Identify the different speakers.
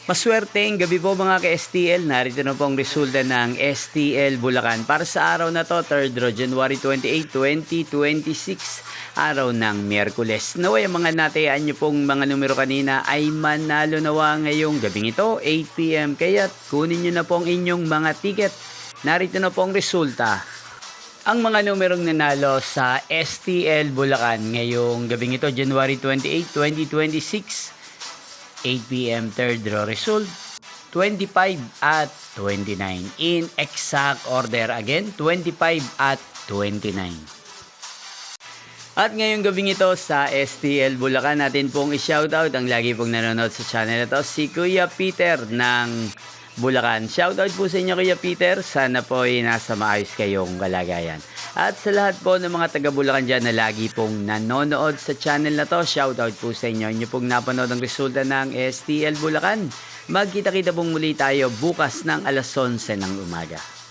Speaker 1: Maswerteng gabi po mga ka-STL. Narito na po ang resulta ng STL Bulacan. Para sa araw na to, 3rd January 28, 2026, araw ng Miyerkules. Naway ang mga natayaan nyo pong mga numero kanina ay manalo nawa ngayong gabing ito, 8 PM. Kaya kunin nyo na po ang inyong mga ticket. Narito na po ang resulta. Ang mga numerong nanalo sa STL Bulacan ngayong gabing ito, January 28, 2026, 8 PM, third draw result, 25 at 29. In exact order again, 25 at 29. At ngayong gabing ito sa STL Bulacan, natin pong i-shoutout ang lagi pong nanonood sa channel na to, si Kuya Peter ng Bulacan. Shoutout po sa inyo Kuya Peter, sana po ay nasa maayos kayong kalagayan. At sa lahat po ng mga taga Bulacan dyan na lagi pong nanonood sa channel na to, shoutout po sa inyo. Inyo pong napanood ang resulta ng STL Bulacan. Magkita-kita pong muli tayo bukas ng alas 11 ng umaga.